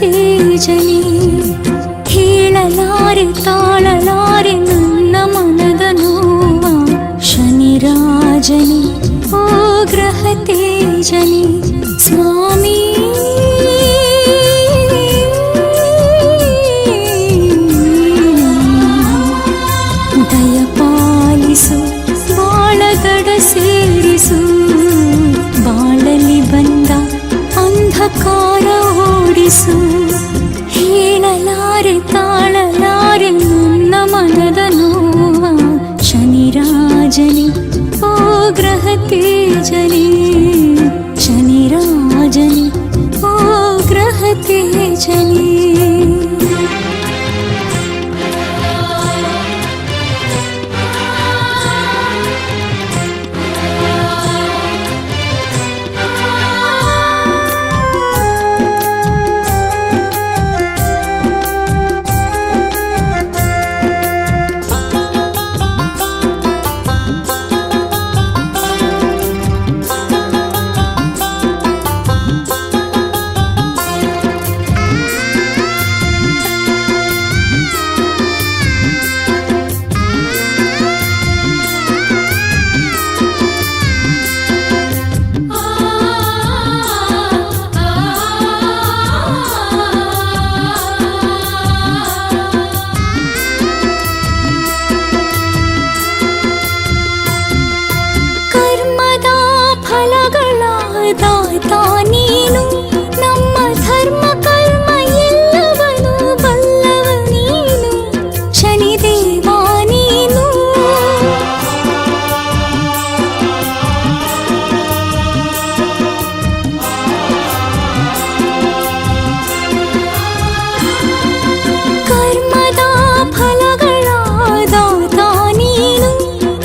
ತೇಜನಿ. ಹೇಳಲಾರೆ ತಾಳಲಾರೆ ನನ್ನ ಮನದ ನೋವ ಶನಿರಾಜನಿ ಓ ಗ್ರಹ ತೇಜನಿ ಸ್ವಾಮಿ. ದಯಪಾಲಿಸು ಬಾಳಗಡ ಸೇರಿಸು, ಬಾಳಲಿ ಬಂದ ಅಂಧಕಾರ ಓಡಿಸು. ಹೇಳಲಾರೆ ತಾಳಲಾರೆ ನನ್ನ ಮನದ ನೋವ ಶನಿರಾಜನಿ ಓ ಗ್ರಹ ತೇಜನಿ. ಶನಿರಾಜನಿ ಓ ಗ್ರಹ ತೇಜನಿ. ದಾತ ನೀನು ನಮ್ಮ ಧರ್ಮ ಕರ್ಮ ಎಲ್ಲವನು ಬಲ್ಲವ ನೀನು ಶನಿದೇವ ನೀನು. ಕರ್ಮದ ಫಲಗಳ ದಾತ ನೀನು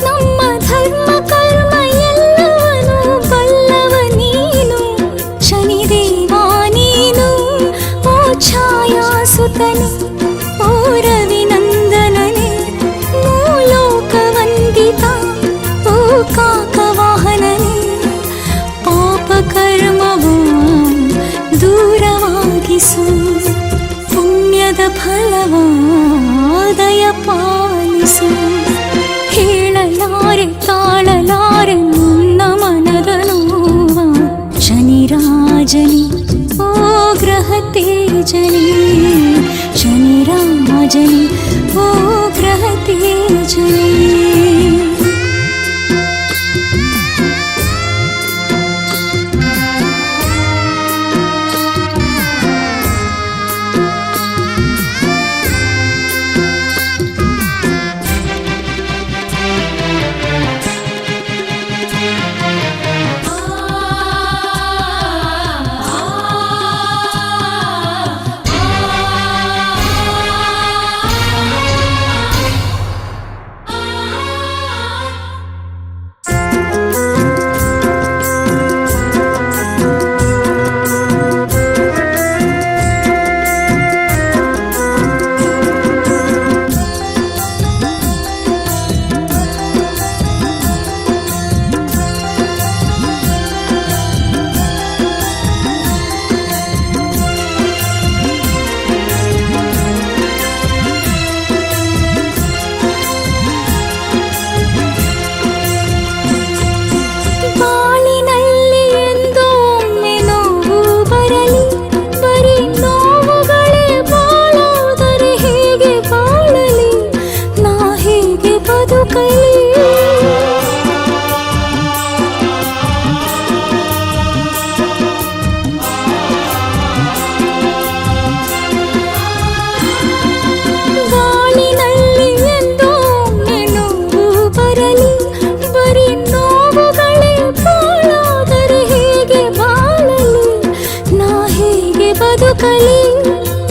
ನಮ್ಮ ಧರ್ಮ ಕರ್ಮ ಎಲ್ಲವನು ಬಲ್ಲವ ನೀನು ಶನಿದೇವ ನೀನು. ಓ ಛಾಯಾಸುತನೆ ಓ ರವಿನಂದನನೆ ಮೂಲೋಕ ವಂದಿತ ಓ ಕಾಕವಾಹನನೆ. ಪಾಪ ಕರ್ಮವ ದೂರವಾಗಿಸು, ಪುಣ್ಯದ ಫಲವ ದಯ ಪಾಲಿಸು. ಹೇಳಲಾರೆ ತಾಳಲಾರೆ ನನ್ನ ಮನದ ನೋವ ಶನಿರಾಜನಿ ಓ ಗ್ರಹ ತೇಜನಿ. ಶನಿರಾಜನಿ ಓ ಗ್ರಹ ತೇಜನಿ.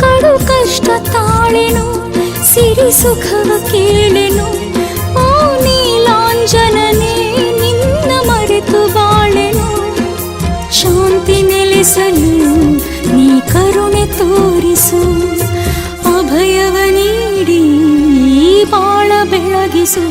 ಕಡು ಕಷ್ಟ ತಾಳೆನು ಸಿರಿ ಸುಖವ ಕೇಳೆನು. ಓ ನೀಲಾಂಜನನೇ ನಿನ್ನ ಮರೆತು ಬಾಳೆನು. ಶಾಂತಿ ನೆಲೆಸಲು ನೀ ಕರುಣೆ ತೋರಿಸು, ಅಭಯವ ನೀಡಿ ಬಾಳ ಬೆಳಗಿಸು.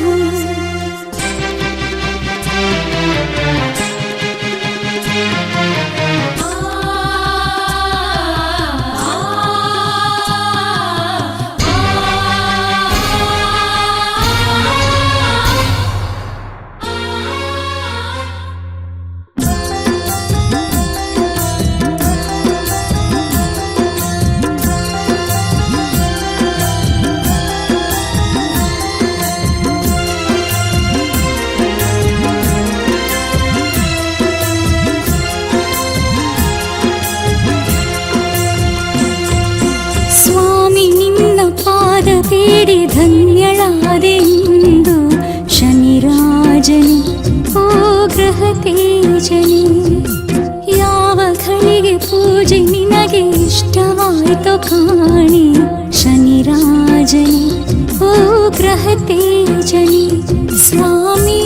ग्रह तेजनि स्वामी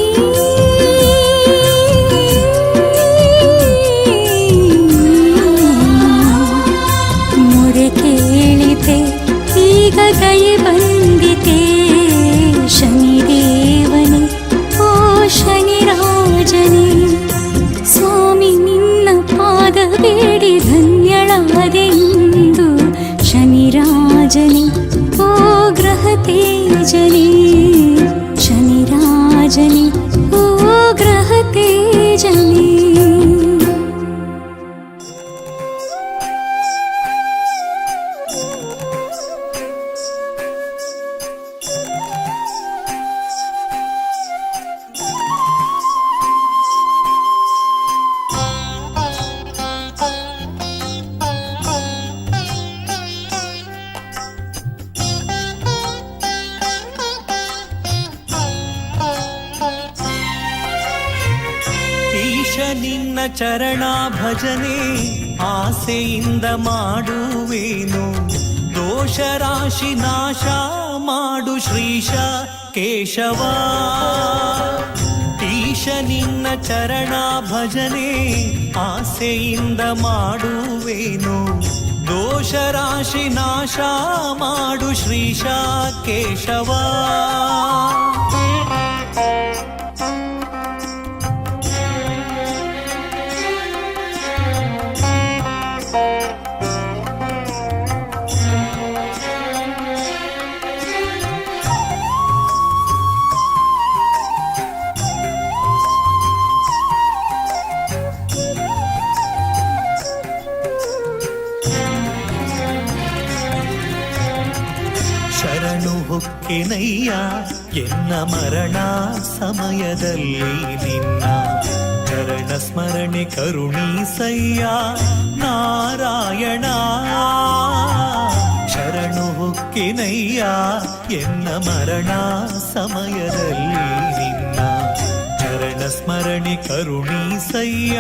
मोरे केळिते ಈಗ ದಯೆ ಬಂದಿತೆ ಶನಿದೇವನೇ ಓ ಶನಿರಾಜನೇ ಸ್ವಾಮಿ ನಿನ್ನ ಪಾದ ಬೇಡಿ ಧನ್ಯಳಾದೆ ಇಂದು ಶನಿರಾಜನೇ ಓ ಗ್ರಹ ತೇಜನೇ ಶನಿರಾಜನೇ ಓ ಗ್ರಹ ತೇಜನೇ ನಿನ್ನ ಚರಣ ಭಜನೆ ಆಸೆಯಿಂದ ಮಾಡುವೇನು ದೋಷ ರಾಶಿ ನಾಶ ಮಾಡು ಶ್ರೀಶ ಕೇಶವ ಈಶ ನಿನ್ನ ಚರಣ ಭಜನೆ ಆಸೆಯಿಂದ ಮಾಡುವೇನು ದೋಷ ರಾಶಿ ನಾಶ ಮಾಡು ಶ್ರೀಶ ಕೇಶವ ಶರಣು ಹೊಕ್ಕೆನಯ್ಯ ಎನ್ನ ಮರಣ ಸಮಯದಲ್ಲಿ ನಿನ್ನ ಚರಣ ಸ್ಮರಣೆ ಕರುಣೀಸಯ್ಯ ನಾರಾಯಣ ಶರಣು ಹೊಕ್ಕೆನಯ್ಯ ಎನ್ನ ಮರಣ ಸಮಯದಲ್ಲಿ ನಿನ್ನ ಚರಣ ಸ್ಮರಣೆ ಕರುಣೀಸಯ್ಯ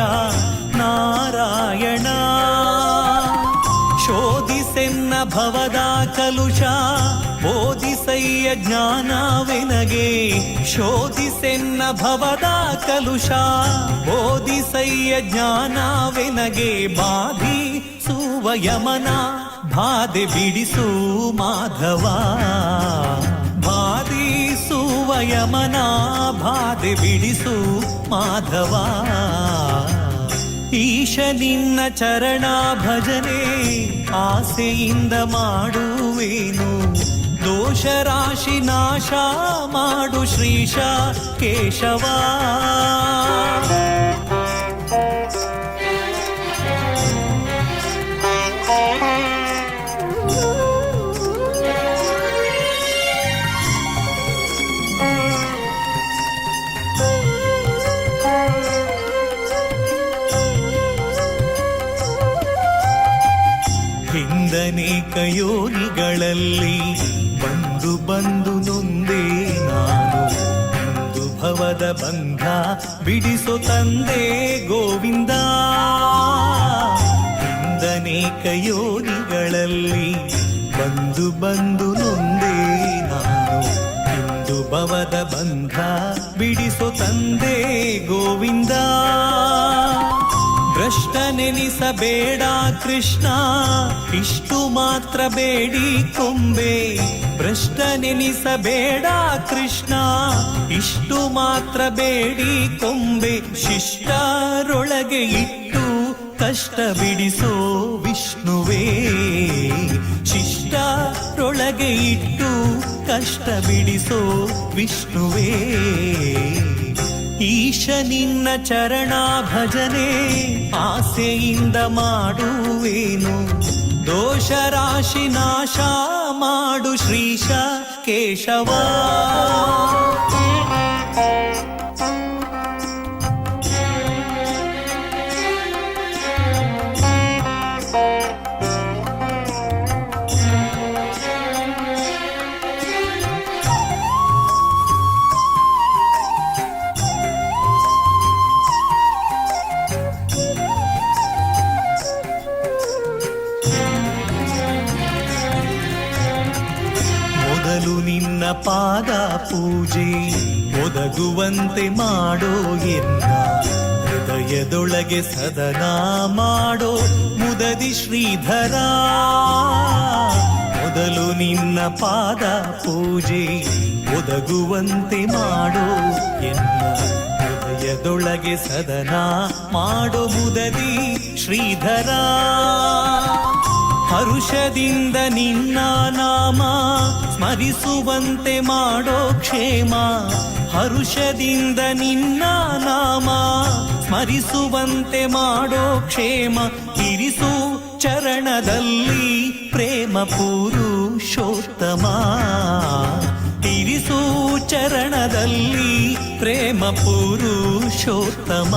ನಾರಾಯಣ ಶೋಧಿಸೆನ್ನ ಭವದ ಕಲುಷ ಬೋಧಿಸಯ್ಯ ಜ್ಞಾನವೆನಗೆ ಶೋಧಿಸೆನ್ನ ಭವದ ಕಲುಷ ಬೋಧಿಸಯ್ಯ ಜ್ಞಾನವೆನಗೆ ಬಾಧಿಸುವ ಯಮನ ಬಾಧೆ ಬಿಡಿಸು ಮಾಧವ ಬಾಧಿಸುವ ಯಮನ ಬಾಧೆ ಬಿಡಿಸು ಮಾಧವ ಈಶ ನಿನ್ನ ಚರಣ ಭಜನೆ ಆಸೆಯಿಂದ ಮಾಡುವೇನು ದೋಷ ರಾಶಿ ನಾಶ ಮಾಡು ಶ್ರೀಶ ಕೇಶವ ಹಿಂದನೇಕ ಯೋನಿಗಳಲ್ಲಿ ಬಂದು ಬಂದು ನೊಂದೇ ನಾನು ಒಂದು ಭವದ ಬಂಧ ಬಿಡಿಸೋ ತಂದೆ ಗೋವಿಂದ ಹಿಂದನೇಕ ಯೋನಿಗಳಲ್ಲಿ ಬಂದು ಬಂದು ನೊಂದೇ ನಾನು ಒಂದು ಭವದ ಬಂಧ ಬಿಡಿಸೋ ತಂದೆ ಗೋವಿಂದ ಭ್ರಷ್ಟ ನೆನಿಸಬೇಡ ಕೃಷ್ಣ ಇಷ್ಟು ಮಾತ್ರ ಬೇಡಿ ಕೊಂಬೆ ಭ್ರಷ್ಟ ನೆನಿಸಬೇಡ ಕೃಷ್ಣ ಇಷ್ಟು ಮಾತ್ರ ಬೇಡಿ ಕೊಂಬೆ ಶಿಷ್ಟರೊಳಗೆ ಇಟ್ಟು ಕಷ್ಟ ಬಿಡಿಸೋ ವಿಷ್ಣುವೇ ಶಿಷ್ಟರೊಳಗೆ ಇಟ್ಟು ಕಷ್ಟ ಬಿಡಿಸೋ ವಿಷ್ಣುವೇ ಈಶ ನಿನ್ನ ಚರಣ ಭಜನೆ ಆಸೆಯಿಂದ ಮಾಡುವೇನು ದೋಷ ರಾಶಿ ನಾಶ ಮಾಡು ಶ್ರೀಶ ಕೇಶವ ಮೊದಲು ನಿನ್ನ ಪಾದ ಪೂಜೆ ಒದಗುವಂತೆ ಮಾಡೋ ಎನ್ನ ಹೃದಯದೊಳಗೆ ಸದನ ಮಾಡೋ ಮುದದಿ ಶ್ರೀಧರ. ಮೊದಲು ನಿನ್ನ ಪಾದ ಪೂಜೆ ಒದಗುವಂತೆ ಮಾಡೋ ಎನ್ನ ಹೃದಯದೊಳಗೆ ಸದನ ಮಾಡೋ ಮುದದಿ ಶ್ರೀಧರ. ಹರುಷದಿಂದ ನಿನ್ನ ನಾಮ ಸ್ಮರಿಸುವಂತೆ ಮಾಡೋ ಕ್ಷೇಮ. ಹರುಷದಿಂದ ನಿನ್ನ ನಾಮ ಸ್ಮರಿಸುವಂತೆ ಮಾಡೋ ಕ್ಷೇಮ. ಇರಿಸು ಚರಣದಲ್ಲಿ ಪ್ರೇಮ ಪುರುಷೋತ್ತಮ. ಇರಿಸು ಚರಣದಲ್ಲಿ ಪ್ರೇಮ ಪುರುಷೋತ್ತಮ.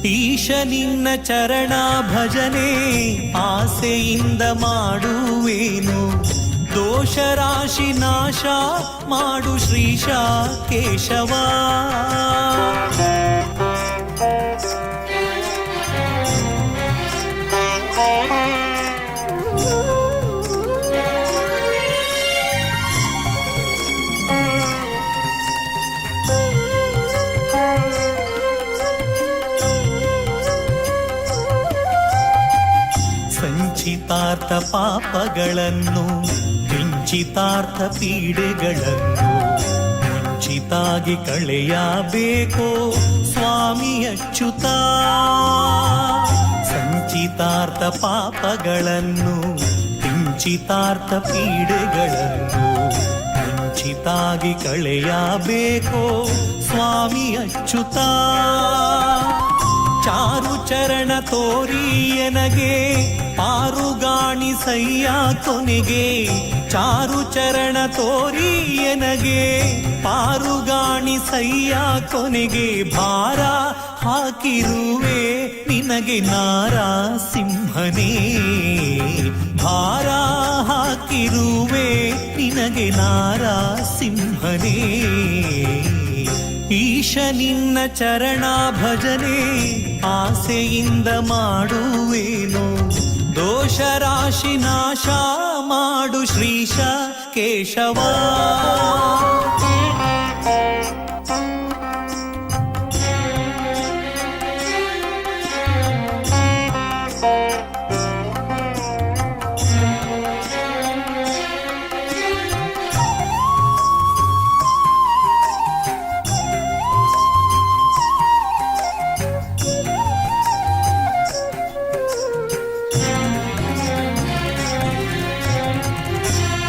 ಈಶ ನಿನ್ನ ಚರಣ ಭಜನೆ ಆಸೆಯಿಂದ ಮಾಡುವೇನು. ದೋಷ ರಾಶಿ ನಾಶ ಮಾಡು ಶ್ರೀಶ ಕೇಶವ. ಸಂಚಿತಾರ್ಥ ಪಾಪಗಳನ್ನು ಕಿಂಚಿತಾರ್ಥ ಪೀಡೆಗಳನ್ನು ಮುಂಚಿತಾಗಿ ಕಳೆಯಬೇಕೋ ಸ್ವಾಮಿ ಅಚ್ಯುತ. ಸಂಚಿತಾರ್ಥ ಪಾಪಗಳನ್ನು ಕಿಂಚಿತಾರ್ಥ ಪೀಡೆಗಳನ್ನು ಮುಂಚಿತಾಗಿ ಕಳೆಯಬೇಕೋ ಸ್ವಾಮಿ ಅಚ್ಯುತ. ಚಾರು ಚರಣ ತೋರಿಯನಗೆ ಪಾರುಗಾಣಿಸಯ್ಯ ಕೊನೆಗೆ. ಚಾರು ಚರಣ ತೋರಿಯನಗೆ ಪಾರುಗಾಣಿಸಯ್ಯ ಕೊನೆಗೆ. ಭಾರ ಹಾಕಿರುವೆ ನಿನಗೆ ನಾರಸಿಂಹನೇ. ಭಾರ ಹಾಕಿರುವೆ ನಿನಗೆ ನಾರಸಿಂಹನೇ. ಈಶ ನಿನ್ನ ಚರಣ ಭಜನೆ ಆಸೆಯಿಂದ ಮಾಡುವೇನು. ದೋಷ ರಾಶಿ ನಾಶ ಮಾಡು ಶ್ರೀಶ ಕೇಶವ.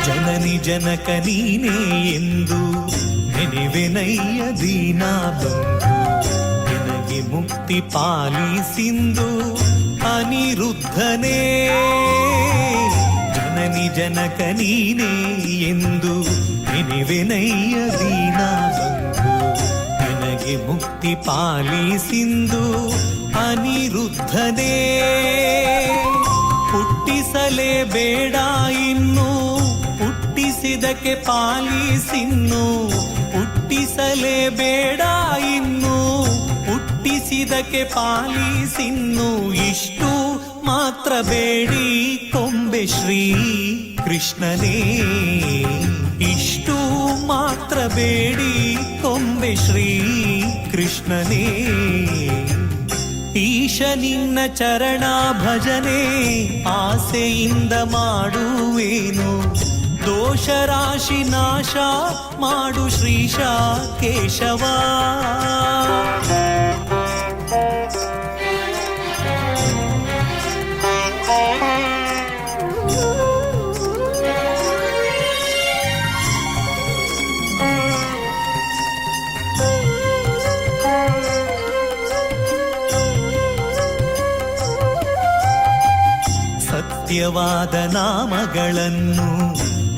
ಜನನಿ ಜನಕ ನೀನೇ ಎಂದು ನೆನೆವೆನಯ್ಯ ದೀನ ಬಂಧು. ನಿನಗೆ ಮುಕ್ತಿ ಪಾಲಿಸಿಂದು ಅನಿರುದ್ಧನೇ. ಜನನಿ ಜನಕ ನೀನೇ ಎಂದು ನೆನೆವೆನಯ್ಯ ದೀನ ಬಂಧು. ನಿನಗೆ ಮುಕ್ತಿ ಪಾಲಿಸಿಂದು ಅನಿರುದ್ಧನೇ. ಹುಟ್ಟಿಸಲೇ ಬೇಡ ಇನ್ನು ಹುಟ್ಟಿಸಿದಕ್ಕೆ ಪಾಲಿಸಿನ್ನು. ಹುಟ್ಟಿಸಲೇ ಬೇಡ ಇನ್ನು ಹುಟ್ಟಿಸಿದಕ್ಕೆ ಪಾಲಿಸಿನ್ನು. ಇಷ್ಟು ಮಾತ್ರ ಬೇಡಿ ಕೊಂಬೆ ಶ್ರೀ ಕೃಷ್ಣನೇ. ಇಷ್ಟು ಮಾತ್ರ ಬೇಡಿ ಕೊಂಬೆ ಶ್ರೀ ಕೃಷ್ಣನೇ. ಈಶ ನಿನ್ನ ಚರಣ ಭಜನೆ ಆಸೆಯಿಂದ ಮಾಡುವೇನು. ದೋಷ ರಾಶಿ ನಾಶ ಮಾಡು ಶ್ರೀಶ ಕೇಶವ. ಸತ್ಯವಾದ ನಾಮಗಳನ್ನು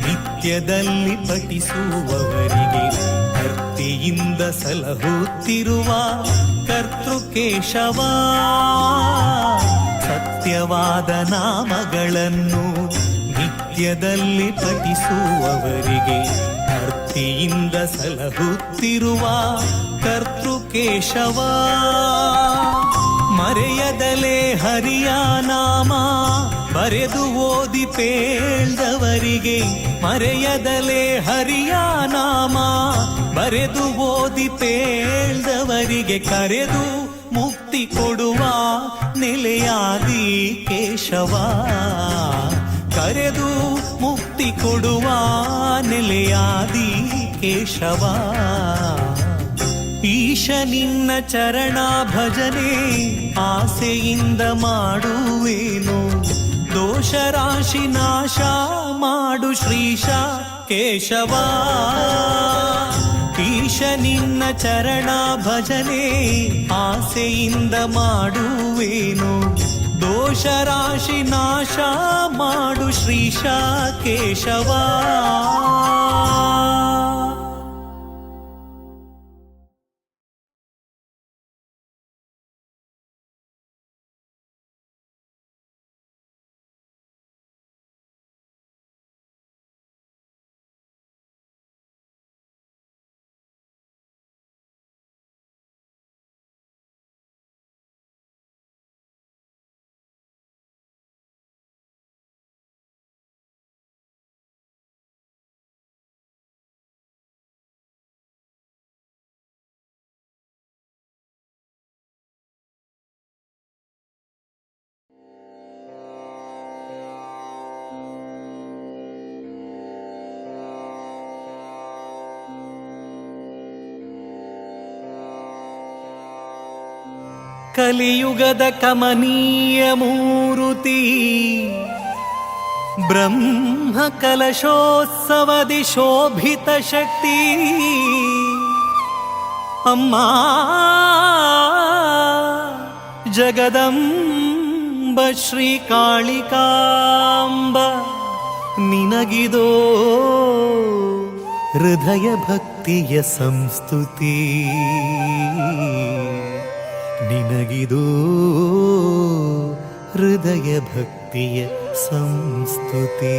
ನಿತ್ಯದಲ್ಲಿ ಪಠಿಸುವವರಿಗೆ ಭಕ್ತಿಯಿಂದ ಸಲಹುತ್ತಿರುವ ಕರ್ತೃಕೇಶವ. ಸತ್ಯವಾದ ನಾಮಗಳನ್ನು ನಿತ್ಯದಲ್ಲಿ ಪಠಿಸುವವರಿಗೆ ಭಕ್ತಿಯಿಂದ ಸಲಹುತ್ತಿರುವ ಕರ್ತೃಕೇಶವ. ಮರೆಯದಲೇ ಹರಿಯ ನಾಮ ಬರೆದು ಓದಿ ಪೇಳ್ದವರಿಗೆ, ಮರೆಯದಲೇ ಹರಿಯ ನಾಮ ಬರೆದು ಓದಿ ಪೇಳ್ದವರಿಗೆ ಕರೆದು ಮುಕ್ತಿ ಕೊಡುವ ನೆಲೆಯಾದಿ ಕೇಶವ, ಕರೆದು ಮುಕ್ತಿ ಕೊಡುವ ನೆಲೆಯಾದಿ ಕೇಶವ. ಈಶ ನಿನ್ನ ಚರಣ ಭಜನೆ ಆಸೆಯಿಂದ ಮಾಡುವೇನು, ದೋಷ ರಾಶಿ ನಾಶ ಮಾಡು ಶ್ರೀಶ ಕೇಶವ. ಈಶ ನಿನ್ನ ಚರಣ ಭಜನೆ ಆಸೆಯಿಂದ ಮಾಡುವೇನು, ದೋಷ ರಾಶಿ ನಾಶ ಮಾಡು ಶ್ರೀಶ ಕೇಶವ. ಕಲಿಯುಗದ ಕಮನೀಯ ಮೂರುತಿ ಬ್ರಹ್ಮ ಕಲಶೋತ್ಸವದಿ ಶೋಭಿತ ಶಕ್ತಿ ಅಮ್ಮ ಜಗದಂಬ ಶ್ರೀ ಕಾಳಿಕಾಂಬ, ನಿನಗಿದೋ ಹೃದಯ ಭಕ್ತಿಯ ಸಂಸ್ತುತಿ, ನಿನಗಿದೋ ಹೃದಯ ಭಕ್ತಿಯ ಸಂಸ್ತುತಿ.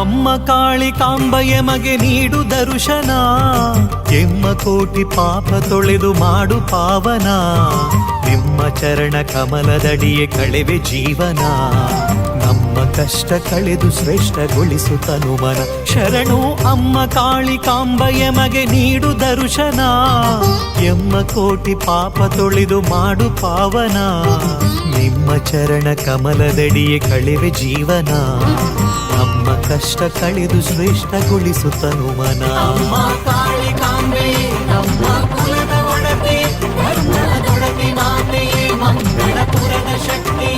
ಅಮ್ಮ ಕಾಳಿಕಾಂಬ ಎಮಗೆ ನೀಡು ದರ್ಶನ, ಎಮ್ಮ ಕೋಟಿ ಪಾಪ ತೊಳೆದು ಮಾಡು ಪಾವನ, ನಿಮ್ಮ ಚರಣ ಕಮಲದಡಿಯೇ ಕಳೆವೆ ಜೀವನ, ನಮ್ಮ ಕಷ್ಟ ಕಳೆದು ಶ್ರೇಷ್ಠಗೊಳಿಸು ತನುಮನ. ಶರಣು ಅಮ್ಮ ಕಾಳಿಕಾಂಬ ಎಮಗೆ ನೀಡು ದರ್ಶನ, ಎಮ್ಮ ಕೋಟಿ ಪಾಪ ತೊಳೆದು ಮಾಡು ಪಾವನ, ನಿಮ್ಮ ಚರಣ ಕಮಲದಡಿಯೇ ಕಳೆವೆ ಜೀವನ, ನಮ್ಮ ಕಷ್ಟ ಕಳೆದು ಶ್ರೇಷ್ಠಗೊಳಿಸು ತನುಮನ. ಅಮ್ಮ ಕಾಳಿಕಾಂಬೆ ನಮ್ಮ ಕುಲದ ಒಡತಿ, ಧರ್ಮದೊಡತಿ ಮಾತೆಯೇ ಮಂಗಳಪುರದ ಶಕ್ತಿ.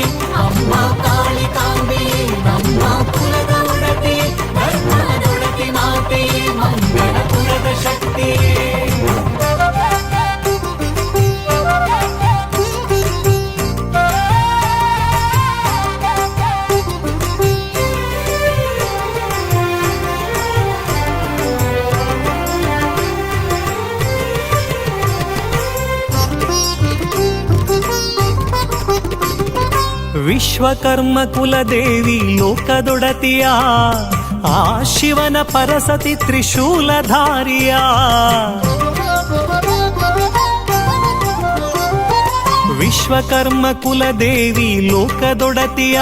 ಅಮ್ಮ ಕಾಳಿಕಾಂಬೆ ನಮ್ಮ ಕುಲದ ಒಡತಿ, ಧರ್ಮದೊಡತಿ ಮಾತೆಯೇ ಮಂಗಳಪುರದ ಶಕ್ತಿ. ವಿಶ್ವಕರ್ಮ ಕುಲದೇವಿ ಲೋಕದೊಡತಿಯ, ಆ ಶಿವನ ಪರಸತಿ ತ್ರಿಶೂಲಧಾರಿಯ. ವಿಶ್ವಕರ್ಮ ಕುಲದೇವಿ ಲೋಕದೊಡತಿಯ,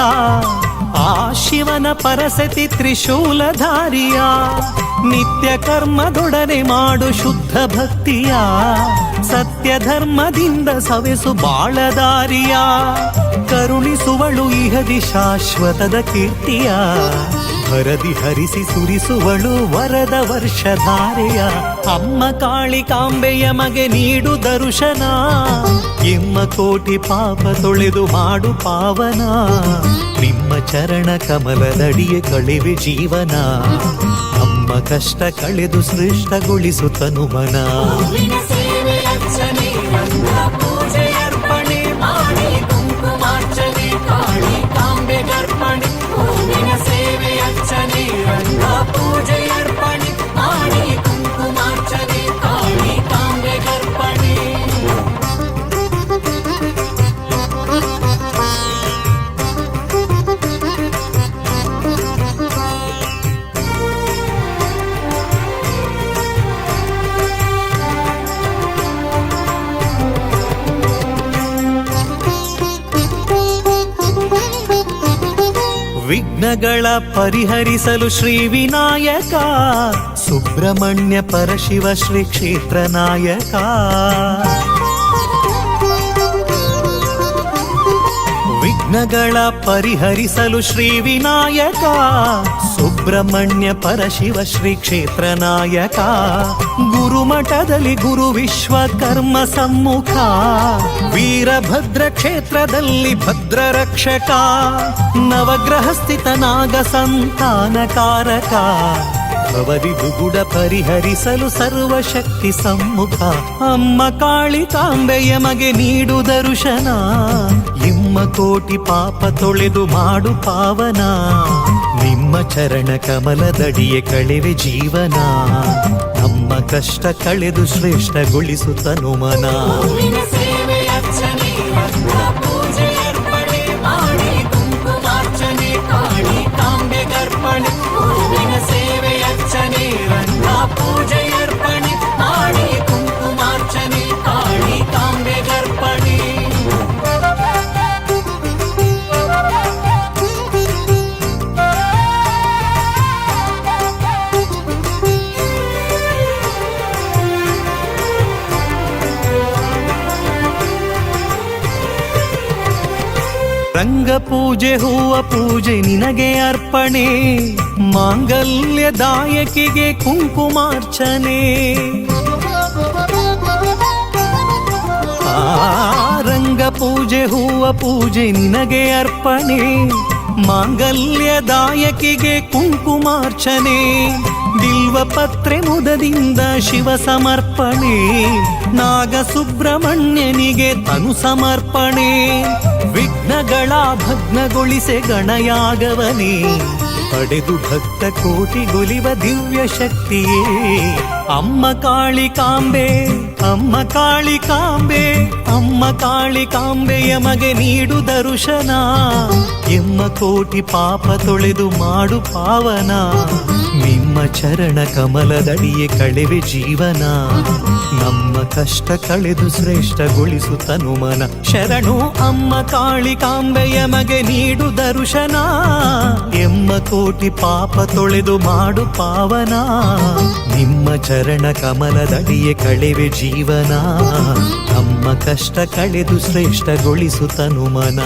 ಆ ಶಿವನ ಪರಸತಿ ತ್ರಿಶೂಲಧಾರಿಯ. ನಿತ್ಯ ಕರ್ಮದೊಡನೆ ಮಾಡು ಶುದ್ಧ ಭಕ್ತಿಯ, ಸತ್ಯ ಧರ್ಮದಿಂದ ಸವೆಸು ಬಾಳದಾರಿಯ. ಕರುಣಿಸುವಳು ಇಹದಿ ಶಾಶ್ವತದ ಕೀರ್ತಿಯ, ಹರದಿ ಹರಿಸಿ ಸುರಿಸುವಳು ವರದ ವರ್ಷಧಾರೆಯ. ಅಮ್ಮ ಕಾಳಿಕಾಂಬೆಯ ಮಗೆ ನೀಡು ದರ್ಶನ, ಎಮ್ಮ ಕೋಟಿ ಪಾಪ ತೊಳೆದು ಮಾಡು ಪಾವನ, ನಿಮ್ಮ ಚರಣ ಕಮಲದಡಿಯೇ ಕಳೆವೆ ಜೀವನ, ನಮ್ಮ ಕಷ್ಟ ಕಳೆದು ಶ್ರೇಷ್ಠಗೊಳಿಸು ತನುಮನ. ಪೂಜೆ ಅರ್ಪಣೆ ಮಾಡಿ ಕುಂಕುಮಾರ್ಚನೆ ಕಾಳಿಕಾಂಬೆ ಗರ್ಪಣೆ, ಹೂವಿನ ಸೇವೆ ಅರ್ಚನೆ ರಂಗ ಪೂಜೆ ವಿಘ್ನಗಳ ಪರಿಹರಿಸಲು ಶ್ರೀ ವಿನಾಯಕ ಸುಬ್ರಹ್ಮಣ್ಯ ಪರಶಿವ ಶ್ರೀ ಕ್ಷೇತ್ರ ನಾಯಕ. ವಿಘ್ನಗಳ ಪರಿಹರಿಸಲು ಶ್ರೀ ವಿನಾಯಕ ಸುಬ್ರಹ್ಮಣ್ಯ ಪರಶಿವ ಶ್ರೀ ಕ್ಷೇತ್ರ ನಾಯಕ. ಗುರುಮಠದಲ್ಲಿ ಗುರು ವಿಶ್ವಕರ್ಮ ಸಮ್ಮುಖ, ವೀರಭದ್ರ ಕ್ಷೇತ್ರದಲ್ಲಿ ಭದ್ರ ರಕ್ಷಕ, ನವಗ್ರಹ ಸ್ಥಿತ ನಾಗ ಸಂತಾನಕಾರಕ, ಭವದಿ ದುಗುಡ ಪರಿಹರಿಸಲು ಸರ್ವಶಕ್ತಿ ಸಮ್ಮುಖ. ಅಮ್ಮ ಕಾಳಿಕಾಂಬೆಯ ಮಗೆ ನೀಡು ದರ್ಶನ, ಎಮ್ಮ ಕೋಟಿ ಪಾಪ ತೊಳೆದು ಮಾಡು ಪಾವನ. ನಿಮ್ಮ ಚರಣ ಕಮಲದಡಿಯೇ ಕಳೆವೆ ಜೀವನ, ನಮ್ಮ ಕಷ್ಟ ಕಳೆದು ಶ್ರೇಷ್ಠಗೊಳಿಸು ತನುಮನ. ರಂಗ ಪೂಜೆ ಹೂವ ಪೂಜೆ ನಿನಗೆ ಅರ್ಪಣೆ, ಮಾಂಗಲ್ಯದಾಯಕಿಗೆ ಕುಂಕುಮಾರ್ಚನೆ. ರಂಗ ಪೂಜೆ ಹೂವ ಪೂಜೆ ನಿನಗೆ ಅರ್ಪಣೆ, ಮಾಂಗಲ್ಯದಾಯಕಿಗೆ ಕುಂಕುಮಾರ್ಚನೆ. ಬಿಲ್ವ ಪತ್ರೆ ಮುದದಿಂದ ಶಿವ ಸಮರ್ಪಣೆ, ನಾಗ ಸುಬ್ರಹ್ಮಣ್ಯನಿಗೆ ತನು ಸಮರ್ಪಣೆ. ವಿಘ್ನಗಳ ಭಗ್ನಗೊಳಿಸೆ ಗಣಯಾಗವನೇ, ಪಡೆದು ಭಕ್ತ ಕೋಟಿಗೊಲಿವ ದಿವ್ಯ ಶಕ್ತಿಯೇ. ಅಮ್ಮ ಕಾಳಿಕಾಂಬೆ, ಅಮ್ಮ ಕಾಳಿಕಾಂಬೆ, ಅಮ್ಮ ಕಾಳಿಕಾಂಬೆಯ ಮಗೆ ನೀಡು ದರ್ಶನ, ಎಮ್ಮ ಕೋಟಿ ಪಾಪ ತೊಳೆದು ಮಾಡು ಪಾವನ. ನಿಮ್ಮ ಚರಣ ಕಮಲದಡಿಯೇ ಕಳೆವೆ ಜೀವನ, ನಮ್ಮ ಕಷ್ಟ ಕಳೆದು ಶ್ರೇಷ್ಠಗೊಳಿಸು ತನುಮನ. ಶರಣು ಅಮ್ಮ ಕಾಳಿಕಾಂಬೆಯ ಮಗೆ ನೀಡು ದರ್ಶನ, ಎಮ್ಮ ಕೋಟಿ ಪಾಪ ತೊಳೆದು ಮಾಡು ಪಾವನ. ನಿಮ್ಮ ಚರಣ ಕಮಲದಡಿಯೇ ಕಳೆವೆ ಜೀವನ, ನಮ್ಮ ಕಷ್ಟ ಕಳೆದು ಶ್ರೇಷ್ಠಗೊಳಿಸು ತನುಮನ.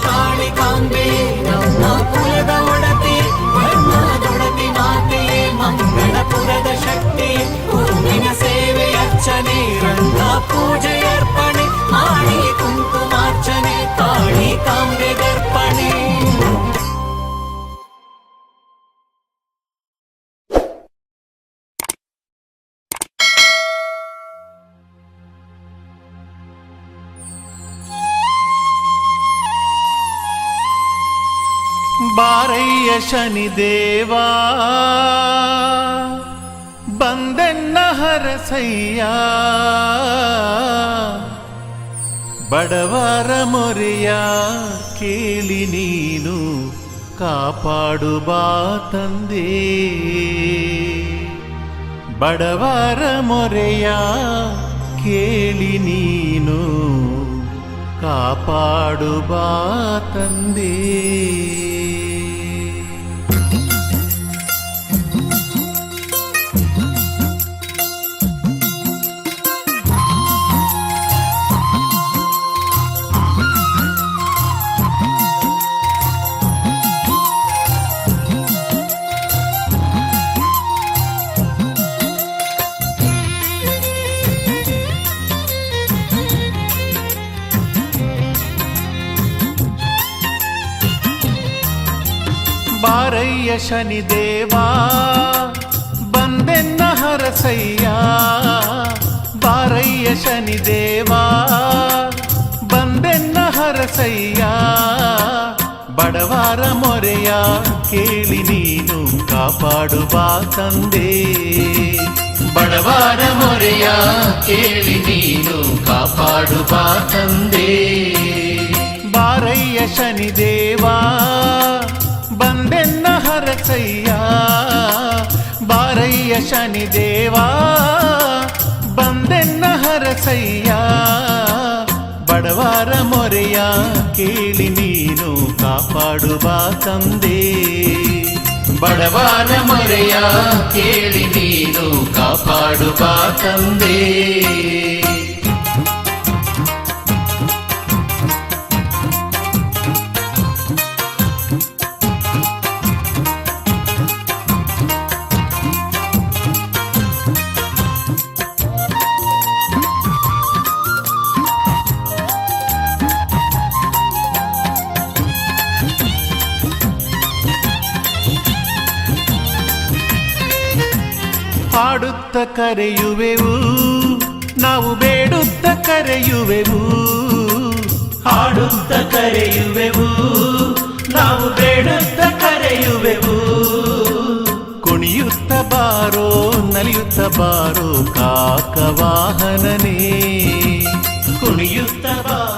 ಕಾಳಿಕಾಂಬೆ ನಮ್ಮ ಕುಲದ ಒಡತಿ, ಧರ್ಮದೊಡತಿ ಮಾತೆಯೇ, ಮಂಗಳಪುರದ ಶಕ್ತಿ, ಹೂವಿನ ಸೇವೆ ಅರ್ಚನೆ, ರಂಗ ಪೂಜೆ ಅರ್ಪಣೆ ಮಾಡಿ ಕುಂಕುಮಾರ್ಚನೆ, ಕಾಳಿಕಾಂಬೆ ಗರ್ಪಣೆ. ಬಾರಯ್ಯ ಶನಿದೇವಾ ಬಂದೆನ್ನ ಹರಸಯ್ಯ, ಬಡವರ ಮೊರೆಯ ಕೇಳಿ ನೀನು ಕಾಪಾಡು ಬಾ ತಂದೆ. ಬಡವರ ಮೊರೆಯ ಕೇಳಿ ನೀನು ಕಾಪಾಡು ಬಾ ತಂದೆ. ಬಾರಯ್ಯ ಶನಿದೇವಾ ಬಂದೆನ್ನ ಹರಸಯ್ಯ, ಬಾರಯ್ಯ ಶನಿದೇವಾ ಬಂದೆನ್ನ ಹರಸಯ್ಯ, ಬಡವರ ಮೊರೆಯ ಕೇಳಿ ನೀನು ಕಾಪಾಡು ಬಾ ತಂದೆ. ಬಡವರ ಮೊರೆಯ ಕೇಳಿ ನೀನು ಕಾಪಾಡು ಬಾ ತಂದೆ. ಬಾರಯ್ಯ ಶನಿದೇವಾ ಬಂದೆನ್ನ ಹರಸಯ್ಯ, ಬಾರಯ್ಯ ಶನಿದೇವಾ ಬಂದೆನ್ನ ಹರಸಯ್ಯ, ಬಡವರ ಮೊರೆಯ ಕೇಳಿ ನೀನು ಕಾಪಾಡು ಬಾ ತಂದೆ. ಬಡವರ ಮೊರೆಯ ಕೇಳಿ ನೀನು ಕಾಪಾಡು ಬಾ ತಂದೆ. ಹಾಡುತ್ತ ಕರೆಯುವೆವು ನಾವು ಬೇಡುತ್ತ ಕರೆಯುವೆವು. ಹಾಡುತ್ತ ಕರೆಯುವೆವು ನಾವು ಬೇಡುತ್ತ ಕರೆಯುವೆವು. ಕುಣಿಯುತ್ತ ಬಾರೋ ನಲಿಯುತ್ತ ಬಾರೋ ಕಾಕವಾಹನನೇ. ಕುಣಿಯುತ್ತ ಬಾರೋ